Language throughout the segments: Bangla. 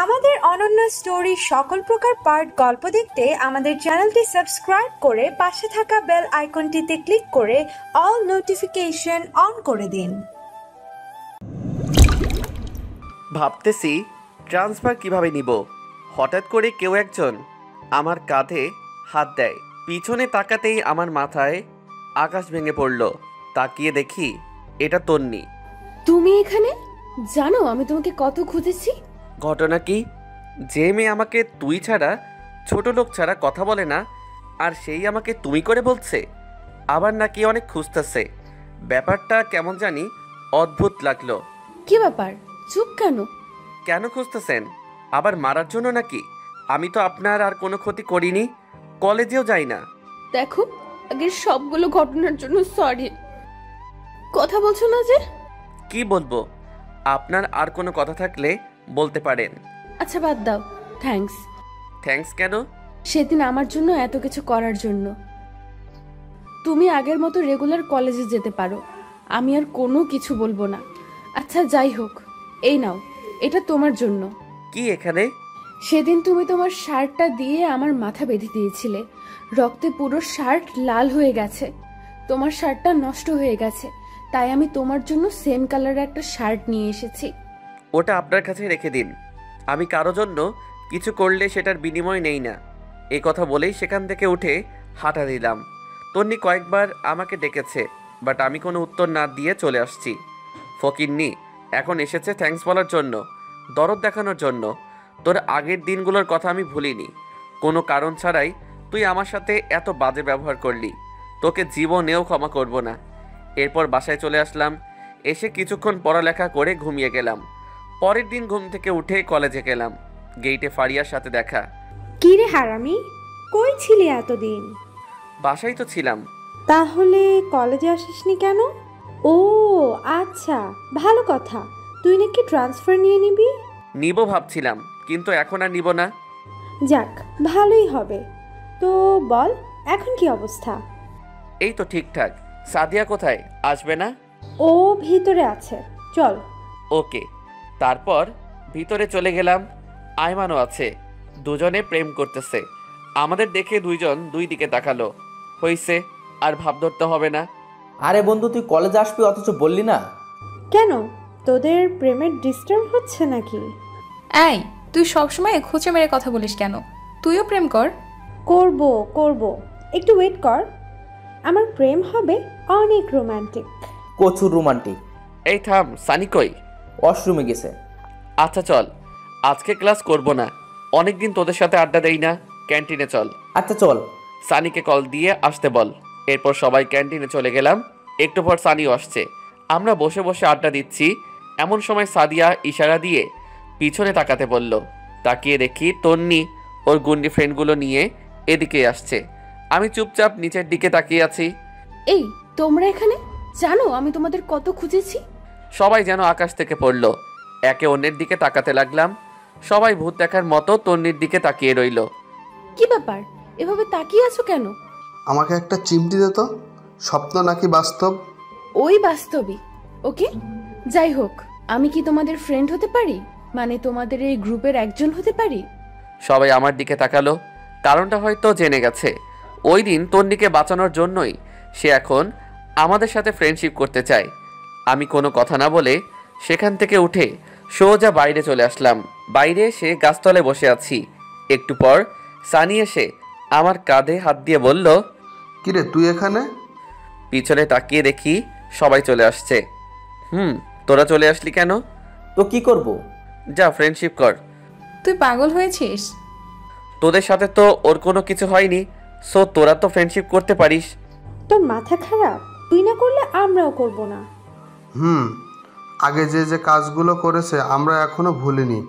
আমাদের অনন্য স্টোরি সকল প্রকার পার্ট গল্প দেখতে আমাদের চ্যানেলটি সাবস্ক্রাইব করে পাশে থাকা বেল আইকনটিতে ক্লিক করে অল নোটিফিকেশন অন করে দিন। ভাবতেছি ট্রান্সফার কিভাবে নিব। হঠাৎ করে কেউ একজন আমার কাঁধে হাত দেয়। পিছনে তাকাতেই আমার মাথায় আকাশ ভেঙে পড়ল। তাকিয়ে দেখি এটা তন্নি। তুমি এখানে? জানো আমি তোমাকে কত খুঁজেছি। ঘটনা কি? যে মেয়ে আমাকে তুই ছাড়া ছোট লোক ছাড়া কথা বলে না, আর সেই আমাকে তুমি করে বলছে, আবার নাকি অনেক খুঁজতেছে। ব্যাপারটা কেমন জানি অদ্ভুত লাগলো। কি ব্যাপার, চুপ কেন? কেন খুঁজতেছেন? আবার মারার জন্য নাকি? আমি তো আপনার আর কোনো ক্ষতি করিনি, কলেজেও যাই না। দেখো, আগের সবগুলো ঘটনার জন্য সরি। কথা বলছো না যে? কি বলবো? আপনার আর কোনো কথা থাকলে বলতে পারেন। আচ্ছা বাদ দাও, থ্যাঙ্কস। থ্যাঙ্কস কেন? সেদিন আমার জন্য এত কিছু করার জন্য। তুমি আগের মতো রেগুলার কলেজে যেতে পারো, আমি আর কোনো কিছু বলবো না। আচ্ছা যাই হোক, এই নাও, এটা তোমার জন্য। কি এখানে? সেদিন তুমি তোমার শার্টটা দিয়ে আমার মাথা বেঁধে দিয়েছিলে, রক্তে পুরো শার্ট লাল হয়ে গেছে। তোমার শার্টটা নষ্ট হয়ে গেছে, তাই আমি তোমার জন্য সেম কালারের একটা শার্ট নিয়ে এসেছি। ওটা আপনার কাছে রেখে দিন। আমি কারো জন্য কিছু করলে সেটার বিনিময় নেই না। এই কথা বলেই সেখান থেকে উঠে হাঁটা দিলাম। তন্নি কয়েকবার আমাকে ডেকেছে, বাট আমি কোনো উত্তর না দিয়ে চলে আসছি। ফকিন্নি এখন এসেছে থ্যাঙ্কস বলার জন্য, দরদ দেখানোর জন্য। তোর আগের দিনগুলোর কথা আমি ভুলিনি। কোনো কারণ ছাড়াই তুই আমার সাথে এত বাজে ব্যবহার করলি, তোকে জীবনেও ক্ষমা করব না। এরপর বাসায় চলে আসলাম। এসে কিছুক্ষণ পড়ালেখা করে ঘুমিয়ে গেলাম। পরের দিন ঘুম থেকে উঠে কলেজে গেলাম। গেইটে ফারিয়ার সাথে দেখা। কি রে হারামি, কই ছিলি এতদিন? বাসায় তো ছিলাম। তাহলে কলেজে আসিসনি কেন? ও আচ্ছা, ভালো কথা। তুই নাকি ট্রান্সফার নিয়ে নিবি? নিব ভাবছিলাম, কিন্তু এখন আর নিব না। যাক, ভালোই হবে। তো বল, এখন কি অবস্থা? এই তো ঠিকঠাক। সাদিয়া কোথায়? আসবে না? ও ভিতরে আছে, চল। ওকে। তারপর ভিতরে চলে গেলাম। আয়মানও আছে। দুজনে প্রেম করতেছে। আমাদের দেখে দুইজন দুই দিকে তাকালো। হইছে, আর ভাব ধরতে হবে না। আরে বন্ধু, তুই কলেজে আসবি অথচ বললি না? কেন, তোদের প্রেমের ডিস্টার্ব হচ্ছে নাকি? এই, তুই সবসময় খুঁচে মেরে কথা বলিস কেন? তুইও প্রেম কর। করব করব, একটু ওয়েট কর। আমার প্রেম হবে অনেক রোমান্টিক। প্রচুর রোমান্টিক। এই থাম, সানি কই? ওয়াশরুমে গেছে। আচ্ছা চল, আজকে ক্লাস করব না। অনেকদিন তোদের সাথে আড্ডা দেই না। ক্যান্টিনে চল। আচ্ছা চল। সানিকে কল দিয়ে আসতে বল। এরপর সবাই ক্যান্টিনে চলে গেলাম। একটু পর সানিও আসছে। আমরা বসে বসে আড্ডা দিচ্ছি। এমন সময় সাদিয়া ইশারা দিয়ে পিছনে তাকাতে বলল। তাকিয়ে দেখি তন্নি ওর গুন্ডি ফ্রেন্ডগুলো নিয়ে এদিকে আসছে। আমি চুপচাপ নিচের দিকে তাকিয়ে আছি। এই তোমরা এখানে? জানো আমি তোমাদের কত খুঁজেছি। সবাই যেন আকাশ থেকে পড়ল। একে অন্যের দিকে তাকাতে লাগলাম। সবাই ভূত দেখার মতো তন্নির দিকে তাকিয়ে রইল। কি ব্যাপার, এভাবে তাকিয়ে আছো কেন? আমাকে একটা চিমটি দে তো। স্বপ্ন নাকি বাস্তব? ওই বাস্তবই। ওকে, যাই হোক, আমি কি তোমাদের ফ্রেন্ড হতে পারি? মানে তোমাদের এই গ্রুপের একজন হতে পারি? সবাই আমার দিকে তাকালো। কারণটা হয়তো জেনে গেছে। ওই দিন তন্নিকে বাঁচানোর জন্যই সে এখন আমাদের সাথে ফ্রেন্ডশিপ করতে চায়। আমি কোনো কথা না বলে সেখান থেকে উঠে সোজা বাইরে চলে আসলাম। বাইরে এসে গাছতলায় বসে আছি। একটু পর সানি এসে আমার কাঁধে হাত দিয়ে বলল, কিরে তুই এখানে? পিছনে তাকিয়ে দেখি সবাই চলে আসছে। তোরা চলে আসলি কেন? তো কি করব? যা ফ্রেন্ডশিপ কর। তুই পাগল হয়েছিস? তোদের সাথে তো ওর কোনো কিছু হয়নি, সো তোরা তো ফ্রেন্ডশিপ করতে পারিস। তোর মাথা খারাপ? তুই না করলে আমরাও করব না। আগে যে যে কাজগুলো করেছে আমরা এখনো ভুলিনি,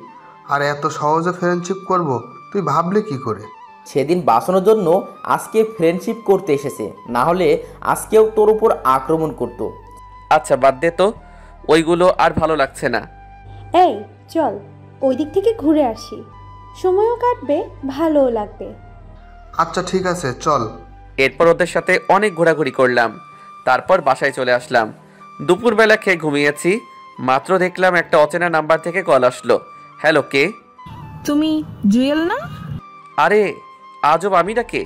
আর এত সহজে ফ্রেন্ডশিপ করব তুই ভাবলি কি করে? সেদিন বাঁচানোর জন্য আজকে ফ্রেন্ডশিপ করতে এসেছে, না হলে আজকেও তোর উপর আক্রমণ করত। আচ্ছা বাদ দে তো, ওইগুলো আর ভালো লাগছে না। এই চল, ওই দিক থেকে ঘুরে আসি, সময়ও কাটবে, ভালোও লাগবে। আচ্ছা ঠিক আছে, চল। এরপর ওদের সাথে অনেক ঘোরাঘুরি করলাম। তারপর বাসায় চলে আসলাম। দুপুরবেলা খেয়ে ঘুমিয়েছি। মাত্র দেখলাম একটা অচেনা নাম্বার থেকে কল আসলো। হ্যালো, কে? তুমি জুয়েল না? আরে আজব, আমি ডাকে?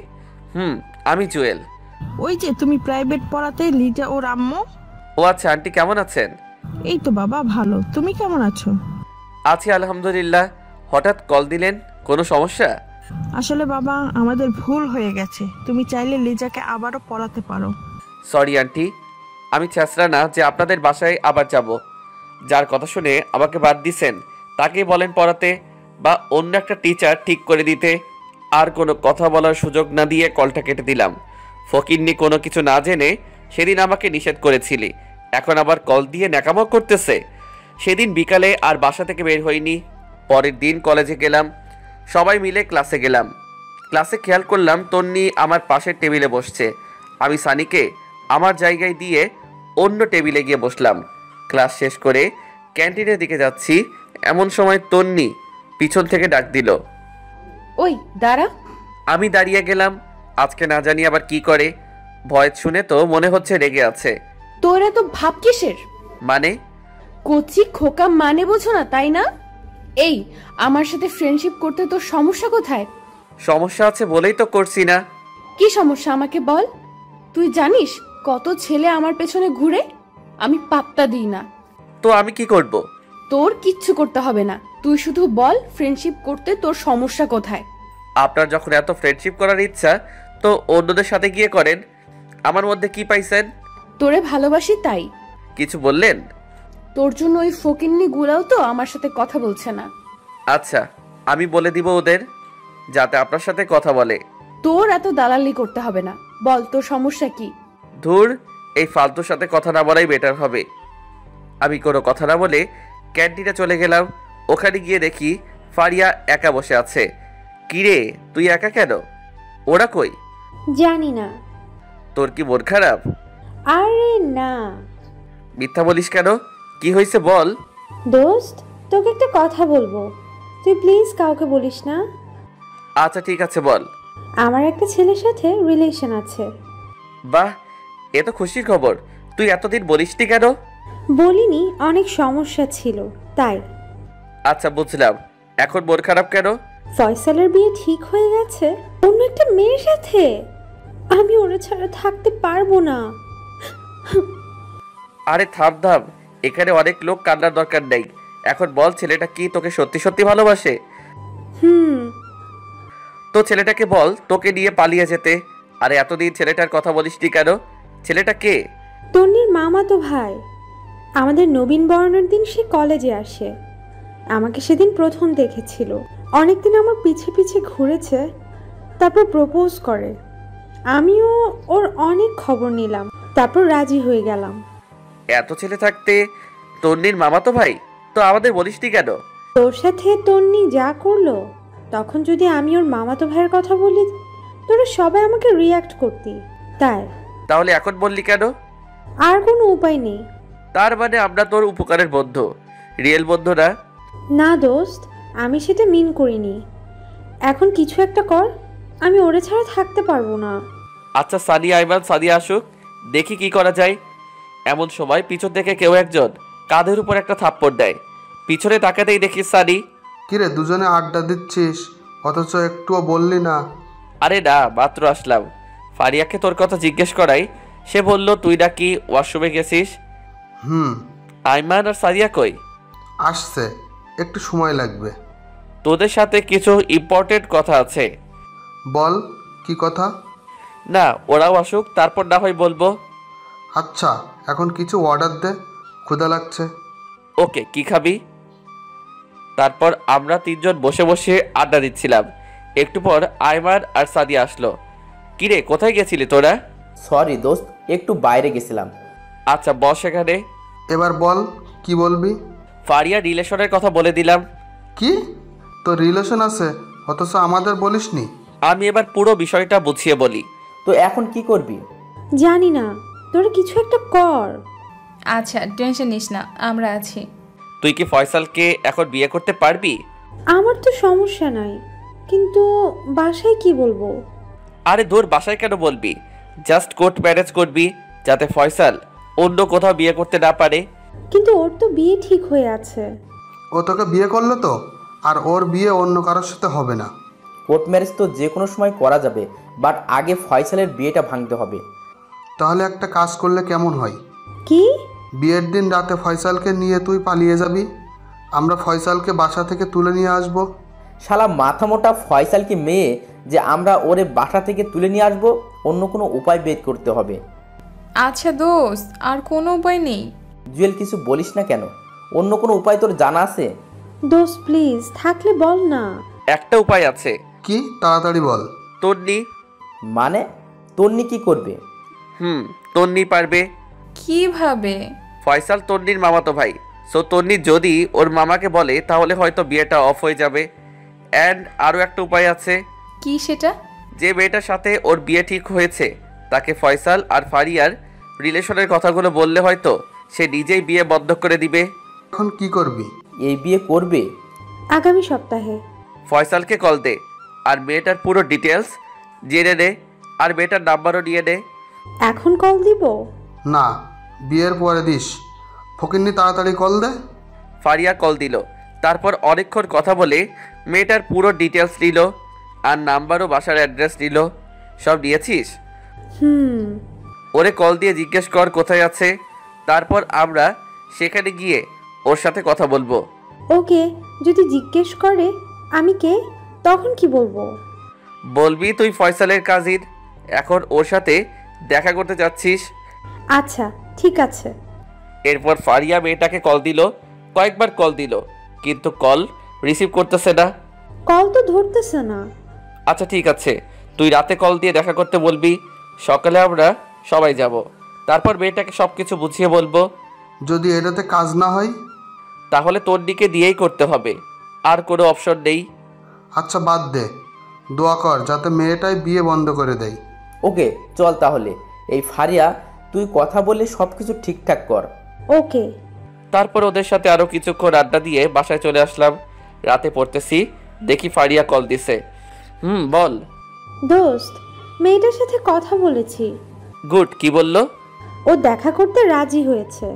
আমি জুয়েল। ওই যে তুমি প্রাইভেট পড়াতে লিজা ওর আম্মু। ও আচ্ছা, আন্টি কেমন আছেন? এই তো বাবা ভালো, তুমি কেমন আছো? আছি আলহামদুলিল্লাহ। হঠাৎ কল দিলেন, কোনো সমস্যা? আসলে বাবা আমাদের ভুল হয়ে গেছে, তুমি চাইলে লিজাকে আবারও পড়াতে পারো। সরি আন্টি, আমি ছেঁচড়া না যে আপনাদের বাসায় আবার যাব। যার কথা শুনে আমাকে বাদ দিছেন তাকেই বলেন পড়াতে, বা অন্য একটা টিচার ঠিক করে দিতে। আর কোনো কথা বলার সুযোগ না দিয়ে কলটা কেটে দিলাম। ফকিন্নি কোনো কিছু না জেনে সেদিন আমাকে নিষেধ করেছিলি, এখন আবার কল দিয়ে ন্যাকামো করতেছে। সেদিন বিকালে আর বাসা থেকে বের হইনি। পরের দিন কলেজে গেলাম, সবাই মিলে ক্লাসে গেলাম। ক্লাসে খেয়াল করলাম তন্নি আমার পাশের টেবিলে বসছে। আমি সানিকে আমার জায়গায় দিয়ে অন্য টেবিলে গিয়ে বসলাম। ক্লাস শেষ করে ক্যান্টিনের দিকে যাচ্ছি, এমন সময় তন্নি পিছন থেকে ডাক দিল, ওই দাঁড়া। আমি দাঁড়িয়ে গেলাম। আজকে না জানি আবার কি করে। ভয় শুনে তো মনে হচ্ছে রেগে আছে। তোর এত ভাব কিসের? মানে? কচি খোকা মানে বোঝো না তাই না? এই আমার সাথে ফ্রেন্ডশিপ করতে তোর সমস্যা কোথায়? সমস্যা আছে বলেই তো করছি না। কি সমস্যা আমাকে বল। তুই জানিস কত ছেলে আমার পেছনে ঘুরে, আমি পাত্তা দিই না। তো আমি কি করব? তোর কিচ্ছু করতে হবে না, তুই শুধু বল ফ্রেন্ডশিপ করতে তোর সমস্যা কোথায়। আপনার যখন এত ফ্রেন্ডশিপ করার ইচ্ছা তো অন্যদের সাথে গিয়ে করেন। আমার মধ্যে কি পাইছেন? তোরে ভালোবাসি তাই। কিছু বললেন? তোর জন্য ওই ফকিন্নি গুলাও তো আমার সাথে কথা বলছে না। আচ্ছা, আমি বলে দিব ওদের যাতে আপনার সাথে কথা বলে। তোর এত দালালি করতে হবে না, বল তোর সমস্যা কি? ধুর, এই ফালতুর সাথে কথা না বলাই বেটার হবে। আমি কোনো কথা না বলে ক্যান্টিনে চলে গেলাম। ওখানে গিয়ে দেখি ফারিয়া একা বসে আছে। কিরে, তুই একা কেন? ওরা কই? জানি না। তোর কি মন খারাপ? আরে না। মিথ্যা বলিস কেন? কি হয়েছে বল। দোস্ত, তোকে একটা কথা বলবো, তুই প্লিজ কাউকে বলিস না। আচ্ছা ঠিক আছে, বল। আমার একটা ছেলের সাথে রিলেশন আছে। বাহ, এ তো খুশির খবর। তুই এতদিন বলিসনি কেন? বলিনি, অনেক সমস্যা ছিল তাই। আচ্ছা বুঝলাম, এখন মন খারাপ কেন? ফয়সালের বিয়ে ঠিক হয়ে গেছে অন্য একটা মেয়ের সাথে। আমি ওরা ছাড়া থাকতে পারবো না। আরে থাম থাম, এখানে অনেক লোক কান্নার দরকার নেই। এখন বল, ছেলেটা কি তোকে সত্যি সত্যি ভালোবাসে? তো ছেলেটাকে বল তোকে নিয়ে পালিয়ে যেতে। আরে এতদিন ছেলেটার কথা বলিসনি কেন? ছেলেটা কে? তন্নির মামাতো ভাই। আমাদের নবীন বরণের দিন সে কলেজে আসে। আমাকে সেদিন প্রথম দেখেছিল, অনেকদিন আমার পিছে পিছে ঘুরেছে, তারপর প্রপোজ করে। আমিও ওর অনেক খবর নিলাম, তারপর রাজি হয়ে গেলাম। এত ছেলে থাকতে তন্নির মামাতো ভাই, তো আমাদের বলিসনি কেন? তোর সাথে তন্নি যা করলো, তখন যদি আমি ওর মামাতো ভাইয়ের কথা বলি, তোরা সবাই আমাকে রিয়াক্ট করতি, তাই। তাহলে এখন বললি কেন? আর কোনো উপায় নেই। তার মানে আমরা তোর উপকারের বন্ধু, রিয়েল বন্ধু না? না দোস্ত, আমি সেটা মিন করিনি। এখন কিছু একটা কর, আমি ওরে ছাড়া থাকতে পারবো না। আচ্ছা সানি আইমান সাদিয়া আসুক, দেখি কি করা যায়। এমন সময় পিছন থেকে কেউ একজন কাঁধের উপর একটা থাপ্পড় দেয়। পিছনে তাকাতেই দেখি সানি। কিরে, দুজনে আড্ডা দিচ্ছিস অথচ একটুও বললি না? আরে না, মাত্র আসলাম। ফারিয়াকে তোর কথা জিজ্ঞেস করাই, সে বলল তুই নাকি ওয়াশরুমে গেছিস। আইমান আর সাদিয়া কই? আসছে, একটু সময় লাগবে। তোদের সাথে কিছু ইম্পর্টেন্ট কথা আছে। বল, কি কথা? না, ওরাও আসুক, তারপর না হয় বলবো। আচ্ছা, এখন কিছু অর্ডার দে, ক্ষুধা লাগছে। ওকে, কি খাবি? তারপর আমরা তিনজন বসে বসে আড্ডা দিচ্ছিলাম। একটু পর আইমান আর সাদিয়া আসলো। কিরে, কোথায় গেছিলি তোরা? সরি দোস্ত, একটু বাইরে গেছিলাম। আচ্ছা বস এখানে। এবার বল, কি বলবি? ফারিয়া রিলেশনের কথা বলে দিলাম। কি? তোর রিলেশন আছে অথচ আমাদের বলিসনি? আমি এবার পুরো বিষয়টা বুঝিয়ে বলি। তো এখন কি করবি? জানি না, তোরা কিছু একটা কর। আচ্ছা টেনশন নিস না, আমরা আছি। তুই কি ফয়সালকে এখন বিয়ে করতে পারবি? আমার তো সমস্যা নাই, কিন্তু বাসায় কি বলবো? আরে দূর, বাসায় কেন বলবি? জাস্ট কোর্ট ম্যারেজ করবি, যাতে ফয়সাল অন্য কোথাও বিয়ে করতে না পারে। কিন্তু ওর তো বিয়ে ঠিক হয়ে আছে। ও তোকে বিয়ে করলো তো? আর ওর বিয়ে অন্য কারোর সাথে হবে না। কোর্ট ম্যারেজ তো যে কোনো সময় করা যাবে, বাট আগে ফয়সালের বিয়েটা ভাঙতে হবে। তাহলে একটা কাজ করলে কেমন হয়? কি? বিয়ের দিন রাতে ফয়সালকে নিয়ে তুই পালিয়ে যাবি, আমরা ফয়সালকে বাসা থেকে তুলে নিয়ে আসব। শালা মাথা মোটা ফয়সাল কি মেয়ে যে আমরা ওরে বাসা থেকে তুলে নিয়ে আসবো? অন্য কোনো উপায় বের করতে হবে। আচ্ছা দোস্ত, আর কোনো উপায় নেই? জুয়েল, কিছু বলিস না কেন? অন্য কোনো উপায় তোর জানা আছে? দোস্ত প্লিজ, থাকলে বল না। একটা উপায় আছে। কি? তাড়াতাড়ি বল। তন্নি। মানে তন্নি কি করবে? তন্নি পারবে। কিভাবে? ফয়সাল তন্নির মামাতো ভাই, সো তন্নি যদি ওর মামাকে বলে তাহলে হয়তো বিয়েটা অফ হয়ে যাবে। অ্যান্ড আরও একটা উপায় আছে। কি সেটা? যে মেয়েটার সাথে ওর বিয়ে ঠিক হয়েছে তাকে ফয়সাল আর ফারিয়ার রিলেশনের কথাগুলো বললে হয়তো সে নিজেই বিয়ে বন্ধ করে দিবে। এখন কি করবি? এই বিয়ে করবে? আগামী সপ্তাহে। ফয়সালকে কল দে আর মেয়েটার পুরো ডিটেলস জেনে নে, আর মেয়েটার নাম্বারও নিয়ে নে। এখন কল দিব? না, বিয়ের পরে দিস। ফকিন্নি, তাড়াতাড়ি কল দে। ফারিয়া কল দিল, তারপর অনেকক্ষণ কথা বলে মেয়েটার পুরো ডিটেলস নিল আর নাম্বার ও বাসার অ্যাড্রেস নিল। সব নিয়েছিস? ওরে কল দিয়ে জিজ্ঞেস কর কোথায় আছে, তারপর আমরা সেখানে গিয়ে ওর সাথে কথা বলবো। ওকে, যদি জিজ্ঞেস করে আমি কে, তখন কি বলবো? বলবি তুই ফয়সালের কাজিন, এখন ওর সাথে দেখা করতে যাচ্ছিস। আচ্ছা ঠিক আছে। এরপর ফারিয়া মেয়েটাকে কল দিল, কয়েকবার কল দিল, কিন্তু কল রিসিভ করতেছে না। কল তো ধরতেছে না। আচ্ছা ঠিক আছে, তুই রাতে কল দিয়ে দেখা করতে বলবি, সকালে আমরা সবাই যাব। তারপর মেয়েটাকে সব কিছু বুঝিয়ে বলবো। যদি এটাতে কাজ না হয়? তাহলে তোর দিকে দিয়েই করতে হবে, আর কোনো অপশন নেই। আচ্ছা বাদ দে, দোয়া কর যাতে মেয়েটাই বিয়ে বন্ধ করে দেয়। ওকে চল তাহলে। এই ফারিয়া, তুই কথা বলে সব কিছু ঠিকঠাক কর। ওকে। তারপর ওদের সাথে আরও কিছুক্ষণ আড্ডা দিয়ে বাসায় চলে আসলাম। রাতে পড়তেছি, দেখি ফারিয়া কল দিছে। বল। দোস্ত, মেয়েটার সাথে কথা বলেছি। গুড, কি বললো? ও দেখা করতে রাজি হয়েছে।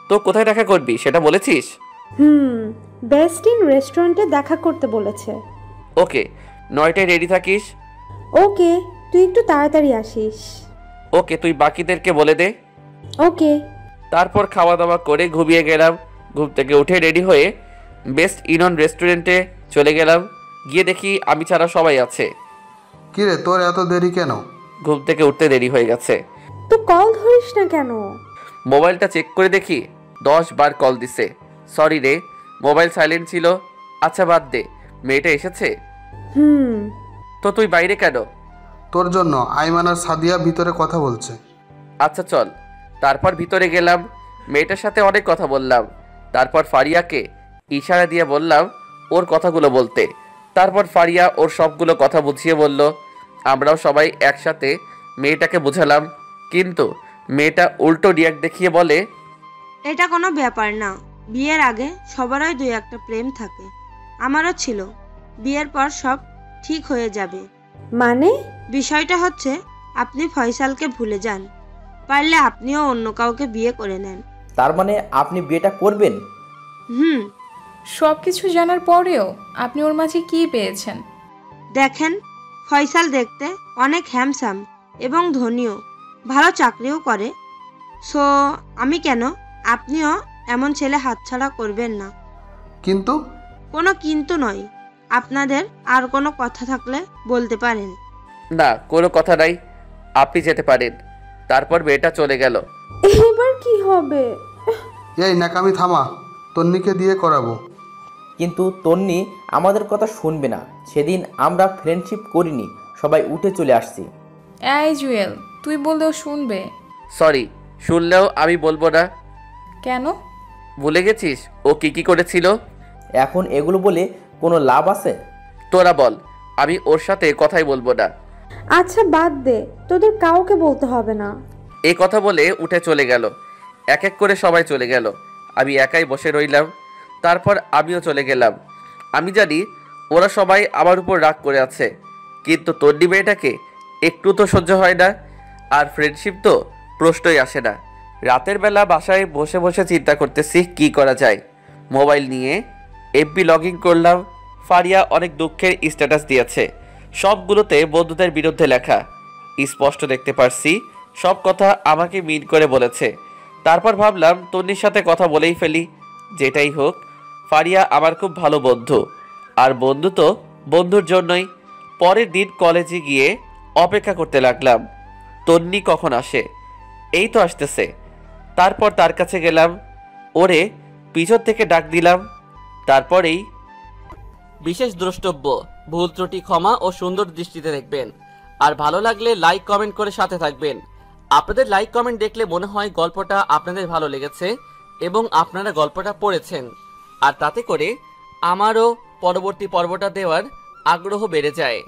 তো কোথায় দেখা করবি সেটা বলেছিস? বেস্ট ইন রেস্টুরেন্টে দেখা করতে বলেছে। ওকে, 9টায় রেডি থাকিস। ওকে, তুই একটু তাড়াতাড়ি আসিস। ওকে, তুই বাকিদেরকে বলে দে। ওকে। তারপর খাওয়া দাওয়া করে ঘুমিয়ে গেলাম। ঘুম থেকে উঠে রেডি হয়ে বেস্ট ইন রেস্টুরেন্টে চলে গেলাম। গিয়ে দেখি আমি ছাড়া সবাই আছে। কিরে, তোর এত দেরি কেন? ঘুম থেকে উঠতে দেরি হয়ে গেছে। তো কল ধরিস না কেন? মোবাইলটা চেক করে দেখি 10 বার কল দিছে। সরি রে, মোবাইল সাইলেন্ট ছিল। আচ্ছা বাদ দে, মেয়েটা এসেছে? তো তুই বাইরে কেন? তোর জন্য। আইমান আর সাদিয়া ভিতরে কথা বলছে। আচ্ছা চল। তারপর ভিতরে গেলাম, মেয়েটার সাথে অনেক কথা বললাম। তারপর ফারিয়াকে ইশারা দিয়ে বললাম ওর কথাগুলো বলতে। তারপর ফারিয়া ওর সবগুলো কথা বুঝিয়ে বলল। আমরাও সবাই একসাথে মেয়েটাকে বুঝালাম, কিন্তু মেয়েটা উল্টো রিয়াক্ট দেখিয়ে বলে, এটা কোনো ব্যাপার না, বিয়ের আগে সবারই দুই একটা প্রেম থাকে, আমারও ছিল, বিয়ের পর সব ঠিক হয়ে যাবে। মানে? বিষয়টা হচ্ছে আপনি ফয়সালকে ভুলে যান, পারলে আপনিও অন্য কাউকে বিয়ে করে নেন। তার মানে আপনি বিয়েটা করবেন? সব কিছু জানার পরেও আপনি ওর মাঝে কি পেয়েছেন? দেখেন, ফয়সাল দেখতে অনেক হ্যান্ডসাম এবং ধনীও, ভালো চাকরিও করে। সো আমি কেন, আপনিও এমন ছেলে হাতছাড়া করবেন না। কিন্তু? কোনো কিন্তু নয়, আপনাদের আর কোনো কথা থাকলে বলতে পারেন। না, কোনো কথা নাই, আপনি যেতে পারেন। তারপর মেয়েটা চলে গেল। এবার কি হবে? এই নাকামি থামা, তন্নিকে দিয়ে করাবো। কিন্তু তন্নি আমাদের কথা শুনবে না। সেদিন আমরা ফ্রেন্ডশিপ করিনি, সবাই উঠে চলে আসছি। এই জুয়েল, তুই বললেও শুনবে। সরি, শুনলেও আমি বলবো না। কেন? ভুলে গেছিস ও কি কি করেছিল? এখন এগুলো বলে কোনো লাভ আছে? তোরা বল, আমি ওর সাথে কথাই বলবো না। আচ্ছা বাদ দে, তোদের কাউকে বলতে হবে না। এই কথা বলে উঠে চলে গেল। এক এক করে সবাই চলে গেল, আমি একাই বসে রইলাম। তারপর আমিও চলে গেলাম। আমি জানি ওরা সবাই আমার উপর রাগ করে আছে, কিন্তু তন্নি মেয়েটাকে একটু তো সহ্য হয় না, আর ফ্রেন্ডশিপ তো প্রশ্নই আসে না। রাতের বেলা বাসায় বসে বসে চিন্তা করতেছি কি করা যায়। মোবাইল নিয়ে এফবি লগ ইন করলাম, ফারিয়া অনেক দুঃখের স্ট্যাটাস দিয়েছে, সবগুলোতে বন্ধুদের বিরুদ্ধে লেখা। স্পষ্ট দেখতে পারছি সব কথা আমাকে মিন করে বলেছে। তারপর ভাবলাম তন্নির সাথে কথা বলেই ফেলি। যেটাই হোক, ফারিয়া আমার খুব ভালো বন্ধু, আর বন্ধু তো বন্ধুর জন্যই। পরের দিন কলেজে গিয়ে অপেক্ষা করতে লাগলাম তন্নি কখন আসে। এই তো আসতেছে। তারপর তার কাছে গেলাম, ওরে পিছন থেকে ডাক দিলাম। তারপরেই বিশেষ দ্রষ্টব্য, ভুল ত্রুটি ক্ষমা ও সুন্দর দৃষ্টিতে দেখবেন, আর ভালো লাগলে লাইক কমেন্ট করে সাথে থাকবেন। আপনাদের লাইক কমেন্ট দেখলে মনে হয় গল্পটা আপনাদের ভালো লেগেছে এবং আপনারা গল্পটা পড়েছেন, আর তাতে করে আমারও পরবর্তী পর্বটা দেওয়ার আগ্রহ বেড়ে যায়।